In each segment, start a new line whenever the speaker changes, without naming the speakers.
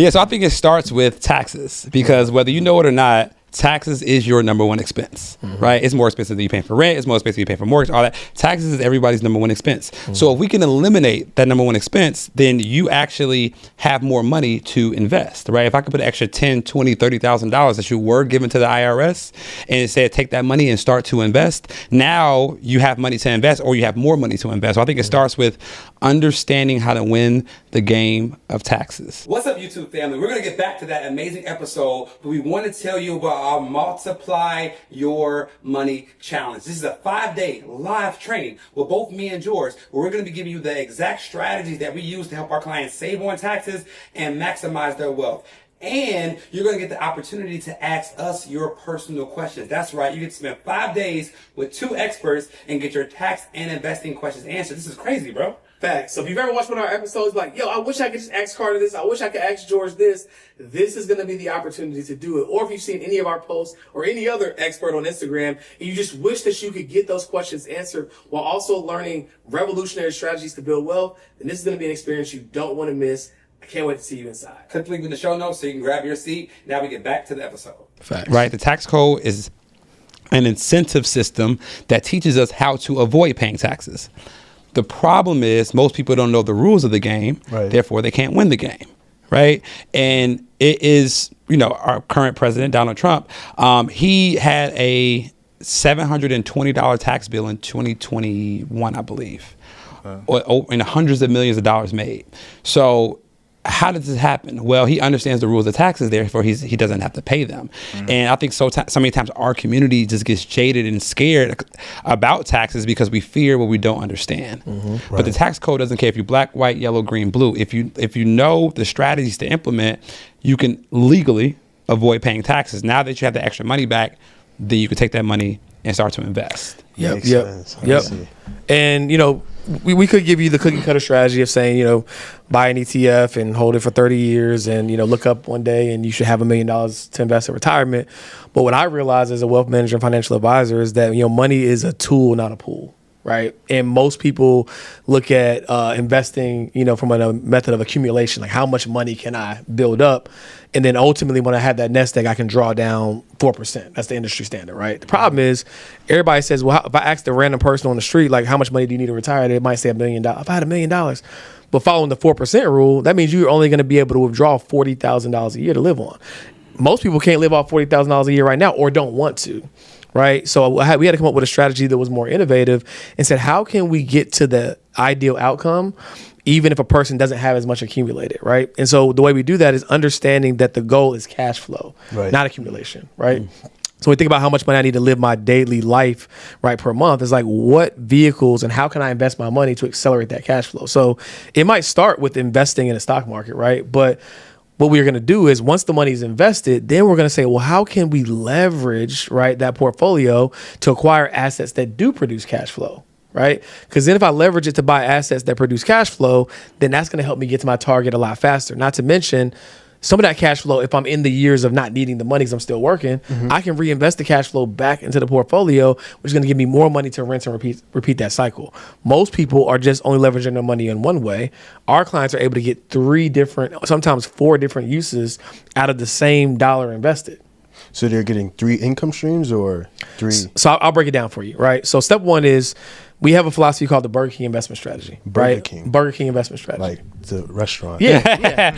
Yeah, so I think it starts with taxes, because whether you know it or not, taxes is your number one expense, right? It's more expensive than you paying for rent. It's more expensive than you paying for mortgage, all that. Taxes is everybody's number one expense. So if we can eliminate that number one expense, then you actually have more money to invest, right? If I could put an extra $10,000, $20,000, $30,000 that you were given to the IRS and it said take that money and start to invest, now you have money to invest, or you have more money to invest. So I think it starts with understanding how to win the game of taxes. What's up, YouTube family? We're going to get back to that amazing episode, but we want to tell you about our Multiply Your Money Challenge. This is a 5-day live training with both me and George, where we're going to be giving you the exact strategies that we use to help our clients save on taxes and maximize their wealth. And you're going to get the opportunity to ask us your personal questions. That's right. You get to spend 5 days with 2 experts and get your tax and investing questions answered. This is crazy, bro.
Facts. So if you've ever watched one of our episodes, like, yo, I wish I could just ask Carter this. I wish I could ask George this. This is going to be the opportunity to do it. Or if you've seen any of our posts or any other expert on Instagram, and you just wish that you could get those questions answered while also learning revolutionary strategies to build wealth, then this is going to be an experience you don't want to miss. I can't wait to see you inside.
Click the link in the show notes so you can grab your seat. Now we get back to the episode.
Facts.
Right. The tax code is an incentive system that teaches us how to avoid paying taxes. The problem is most people don't know the rules of the game, right. Therefore they can't win the game, right? And it is, our current president, Donald Trump, he had a $720 tax bill in 2021, I believe, and hundreds of millions of dollars made. So how did this happen? Well, he understands the rules of taxes, therefore he doesn't have to pay them. And I think so many times our community just gets jaded and scared about taxes because we fear what we don't understand. Right. But the tax code doesn't care if you're black, white, yellow, green, blue. If you know the strategies to implement, you can legally avoid paying taxes. Now that you have the extra money back, then you can take that money and start to invest.
Yep.
And we could give you the cookie cutter strategy of saying, buy an ETF and hold it for 30 years and, look up one day and you should have $1 million to invest in retirement. But what I realized as a wealth manager and financial advisor is that, money is a tool, not a pool. Right. And most people look at investing, from a method of accumulation, like how much money can I build up? And then ultimately, when I have that nest egg, I can draw down 4%. That's the industry standard. Right. The problem is everybody says, well, if I ask a random person on the street, like, how much money do you need to retire? They might say $1 million. If I had $1 million, but following the 4% rule, that means you're only going to be able to withdraw $40,000 a year to live on. Most people can't live off $40,000 a year right now or don't want to. Right. So we had to come up with a strategy that was more innovative and said, how can we get to the ideal outcome, even if a person doesn't have as much accumulated? Right. And so the way we do that is understanding that the goal is cash flow, not accumulation. Right. So we think about how much money I need to live my daily life, right, per month. It's like, what vehicles and how can I invest my money to accelerate that cash flow? So it might start with investing in a stock market. Right. But what we're going to do is once the money is invested, then we're going to say, well, how can we leverage, right, that portfolio to acquire assets that do produce cash flow, right? Because then if I leverage it to buy assets that produce cash flow, then that's going to help me get to my target a lot faster. Not to mention some of that cash flow, if I'm in the years of not needing the money because I'm still working, I can reinvest the cash flow back into the portfolio, which is going to give me more money to rinse and repeat that cycle. Most people are just only leveraging their money in one way. Our clients are able to get 3 different, sometimes 4 different uses out of the same dollar invested.
So they're getting 3 income streams or 3?
So I'll break it down for you, right? So step 1 is we have a philosophy called the Burger King investment strategy.
Burger King
investment strategy.
Like the restaurant.
Yeah.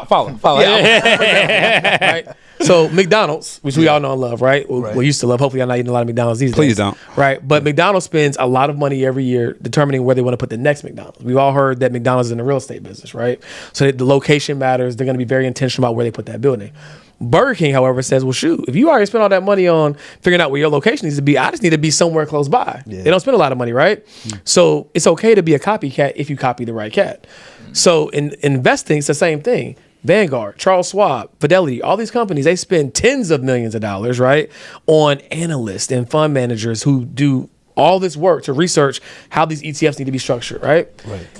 Follow.
Right. So McDonald's, which we all know and love, right? We used to love. Hopefully I'm not eating a lot of McDonald's these days.
Please don't.
Right. But McDonald's spends a lot of money every year determining where they want to put the next McDonald's. We've all heard that McDonald's is in the real estate business, right? So the location matters. They're going to be very intentional about where they put that building. Burger King, however, says, well, shoot, if you already spent all that money on figuring out where your location needs to be, I just need to be somewhere close by. Yeah. They don't spend a lot of money, right? So it's okay to be a copycat if you copy the right cat. So in investing, it's the same thing. Vanguard, Charles Schwab, Fidelity, all these companies, they spend tens of millions of dollars, right, on analysts and fund managers who do all this work to research how these ETFs need to be structured, right?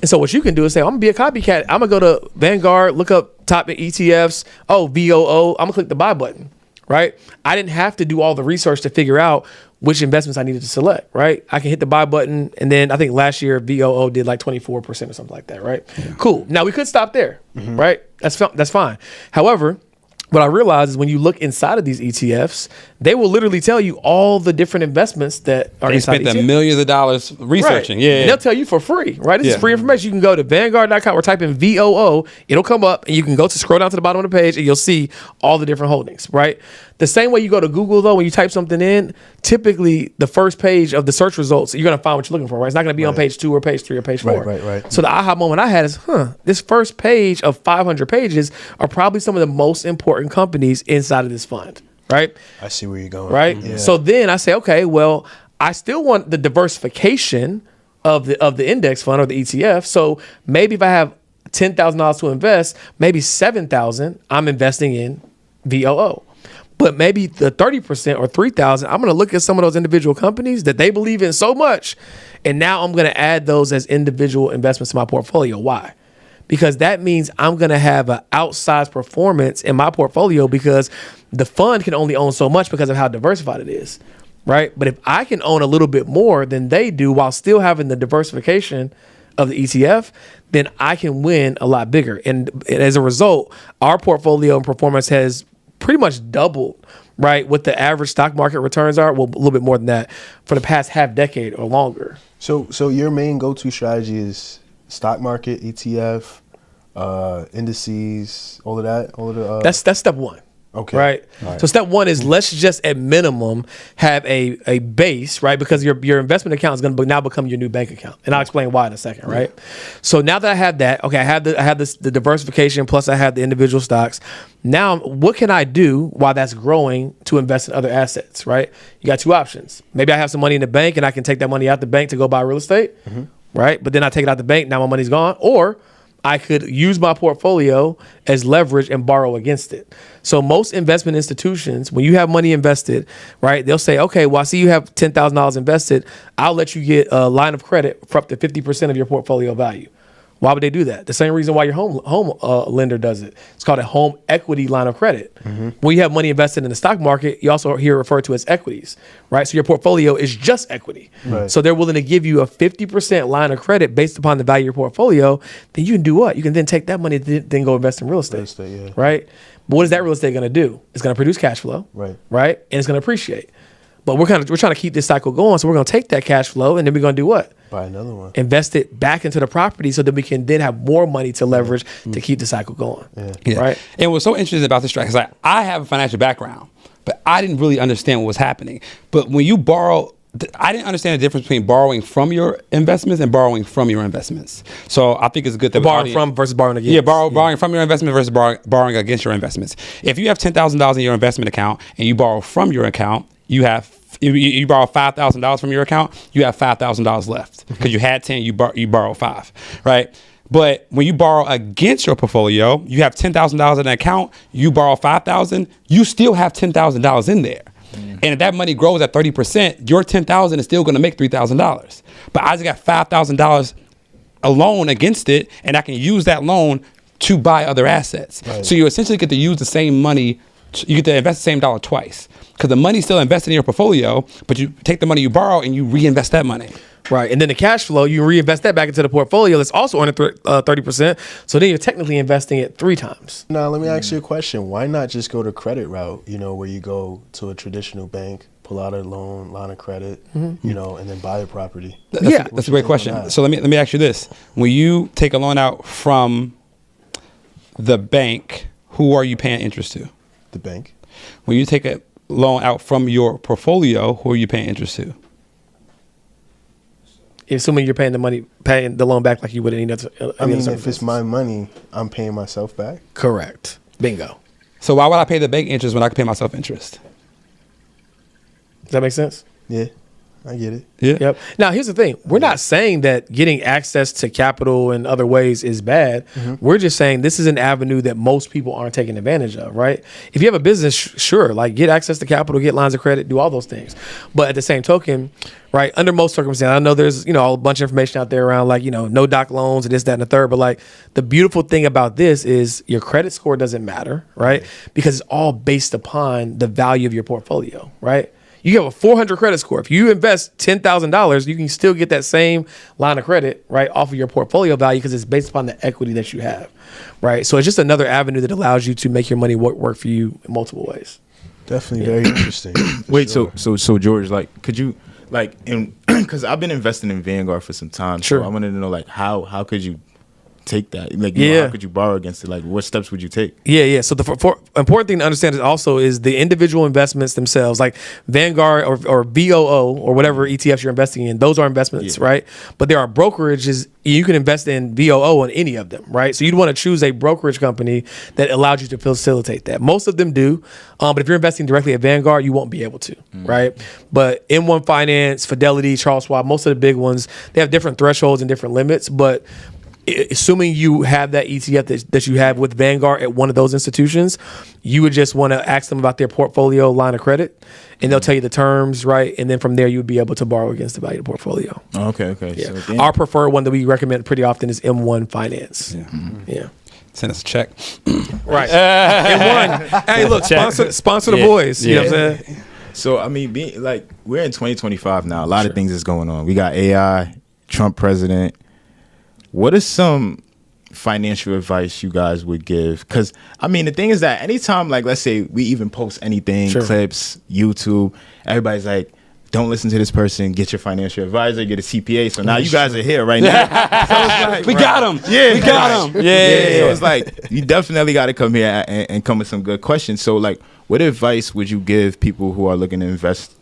And so what you can do is say, I'm going to be a copycat. I'm going to go to Vanguard, look up top ETFs. Oh, VOO. I'm going to click the buy button. right? I didn't have to do all the research to figure out which investments I needed to select, right? I can hit the buy button, and then I think last year VOO did like 24% or something like that, right? Yeah. Cool. Now we could stop there, right? That's fine. However, what I realized is when you look inside of these ETFs, they will literally tell you all the different investments that are inside
They spent the millions of dollars researching.
Right.
Yeah.
And they'll tell you for free, right? This is free information. You can go to Vanguard.com or type in VOO. It'll come up and you can scroll down to the bottom of the page and you'll see all the different holdings, right? The same way you go to Google though, when you type something in, typically the first page of the search results, you're going to find what you're looking for, right? It's not going to be on page 2 or page 3 or page 4.
Right.
So the aha moment I had is, this first page of 500 pages are probably some of the most important companies inside of this fund, right?
I see where you're going.
Right?
Yeah.
So then I say, okay, well, I still want the diversification of the index fund or the ETF. So maybe if I have $10,000 to invest, maybe $7,000 I'm investing in VOO. But maybe the 30% or 3,000, I'm going to look at some of those individual companies that they believe in so much, and now I'm going to add those as individual investments to my portfolio. Why? Because that means I'm going to have an outsized performance in my portfolio because the fund can only own so much because of how diversified it is, right? But if I can own a little bit more than they do while still having the diversification of the ETF, then I can win a lot bigger. And as a result, our portfolio and performance has pretty much doubled, right? What the average stock market returns are, well, a little bit more than that, for the past half decade or longer.
So your main go-to strategy is stock market, ETF, indices, all of that?
That's step one.
Okay.
Right?
All right.
So step one is let's just at minimum have a base, right? Because your investment account is going to now become your new bank account. And I'll explain why in a second, right? So now that I have that, okay, I have the diversification plus I have the individual stocks. Now, what can I do while that's growing to invest in other assets, right? You got two options. Maybe I have some money in the bank and I can take that money out the bank to go buy real estate, right? But then I take it out the bank, now my money's gone. Or I could use my portfolio as leverage and borrow against it. So most investment institutions, when you have money invested, right, they'll say, okay, well, I see you have $10,000 invested. I'll let you get a line of credit for up to 50% of your portfolio value. Why would they do that? The same reason why your home lender does it. It's called a home equity line of credit. When you have money invested in the stock market, you also hear referred to as equities, right? So your portfolio is just equity.
Right.
So they're willing to give you a 50% line of credit based upon the value of your portfolio. Then you can do what? You can then take that money and then go invest in real estate. Right? But what is that real estate going to do? It's going to produce cash flow, right? And it's going to appreciate. But we're trying to keep this cycle going. So we're going to take that cash flow and then we're going to do what?
Buy another one.
Invest it back into the property so that we can then have more money to leverage to keep the cycle going. Right?
And what's so interesting about this strategy is I have a financial background, but I didn't really understand what was happening. But when you borrow, I didn't understand the difference between borrowing from your investments and borrowing from your investments. So I think it's good that
borrowing from versus borrowing against.
Yeah, borrowing from your investment versus borrowing against your investments. If you have $10,000 in your investment account and you borrow from your account, you borrow $5,000 from your account, you have $5,000 left because you had 10, you borrow 5, right? But when you borrow against your portfolio, you have $10,000 in an account, you borrow $5,000, you still have $10,000 in there. And if that money grows at 30%, your $10,000 is still going to make $3,000. But I just got $5,000 a loan against it, and I can use that loan to buy other assets. Right. So you essentially get to use the same money. You get to invest the same dollar twice because the money's still invested in your portfolio, but you take the money you borrow and you reinvest that money.
Right. And then the cash flow, you reinvest that back into the portfolio that's also earning 30%. So then you're technically investing it 3 times.
Now, let me ask you a question. Why not just go the credit route, where you go to a traditional bank, pull out a line of credit, and then buy a property?
That's a great question. So let me ask you this. When you take a loan out from the bank, who are you paying interest to?
The bank.
When you take a loan out from your portfolio, who are you paying interest to?
Assuming you're paying the loan back like you would any other.
If it's my money, I'm paying myself back.
Correct. Bingo.
So why would I pay the bank interest when I can pay myself interest?
Does that make sense?
Yeah. I get it.
Yeah.
Yep. Now, here's the thing. We're not saying that getting access to capital in other ways is bad. We're just saying this is an avenue that most people aren't taking advantage of, right? If you have a business, sure, like get access to capital, get lines of credit, do all those things. But at the same token, right, under most circumstances, I know there's, a bunch of information out there around like, no doc loans and this, that, and the third. But like the beautiful thing about this is your credit score doesn't matter, right? Because it's all based upon the value of your portfolio, right? You have a 400 credit score. If you invest $10,000, you can still get that same line of credit, right, off of your portfolio value because it's based upon the equity that you have, right? So it's just another avenue that allows you to make your money work for you in multiple ways.
Definitely very interesting.
Wait, sure. so George, like, could you, like, because I've been investing in Vanguard for some time.
Sure.
So I wanted to know, like, how could you take that? Like, how could you borrow against it? Like, what steps would you take? Yeah.
So the important thing to understand is also is the individual investments themselves, like Vanguard or VOO or whatever ETFs you're investing in. Those are investments, right? But there are brokerages. You can invest in VOO on any of them, right? So you'd want to choose a brokerage company that allows you to facilitate that. Most of them do, but if you're investing directly at Vanguard, you won't be able to, right? But M1 Finance, Fidelity, Charles Schwab, most of the big ones, they have different thresholds and different limits, but assuming you have that ETF that you have with Vanguard at one of those institutions, you would just want to ask them about their portfolio line of credit, and they'll tell you the terms, right? And then from there, you would be able to borrow against the value of the portfolio.
Okay.
Yeah.
So
Our preferred one that we recommend pretty often is M1 Finance.
Yeah. Send us a check.
Right. M1. Hey, look, sponsor the boys. You know what I'm saying?
So, I mean, we're in 2025 now. A lot of things is going on. We got AI, Trump president. What is some financial advice you guys would give? Because, I mean, the thing is that anytime, like, let's say we even post anything, clips, YouTube, everybody's like, don't listen to this person, get your financial advisor, get a CPA. So now you guys are here right now. So it's like,
we got him.
Yeah.
We got him. Yeah.
So it's like, you definitely got to come here and come with some good questions. So, like, what advice would you give people who are looking to invest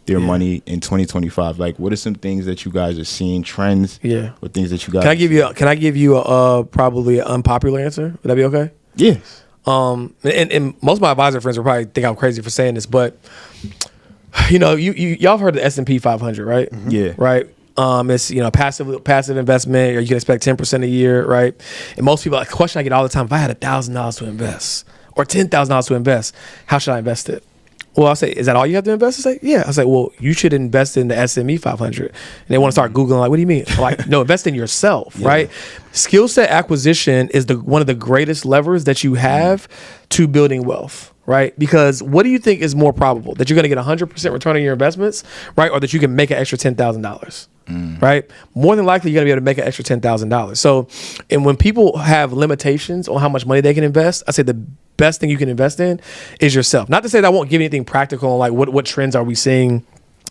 their money in 2025? Like, what are some things that you guys are seeing, trends?
Yeah.
Or things that you guys
Can I give you a probably an unpopular answer? Would that be okay?
Yeah.
And most of my advisor friends will probably think I'm crazy for saying this, but y'all have heard of the S&P 500, right?
Yeah.
Right. It's passive investment, or you can expect 10% a year, right? And most people, a question I get all the time: if I had $1,000 to invest or $10,000 to invest, how should I invest it? Well, I'll say, is that all you have to invest? I say, yeah. I say, well, you should invest in the S&P 500. And they want to start Googling, like, what do you mean? Like, no, invest in yourself, right? Skill set acquisition is one of the greatest levers that you have to building wealth, right? Because what do you think is more probable? That you're going to get 100% return on your investments, right? Or that you can make an extra $10,000, right? More than likely, you're going to be able to make an extra $10,000. So, and when people have limitations on how much money they can invest, I say the best thing you can invest in is yourself. Not to say that I won't give anything practical on like what trends are we seeing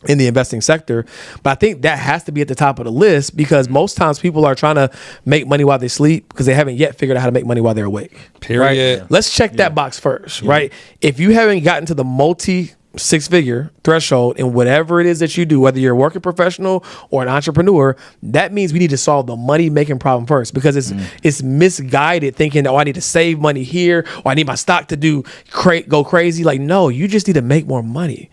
in the investing sector, but I think that has to be at the top of the list because most times people are trying to make money while they sleep because they haven't yet figured out how to make money while they're awake.
Period.
Right? Let's check that box first, right? If you haven't gotten to the multi-six-figure threshold in whatever it is that you do, whether you're a working professional or an entrepreneur, that means we need to solve the money-making problem first because it's misguided thinking, I need to save money here or I need my stock to go crazy. Like, no, you just need to make more money.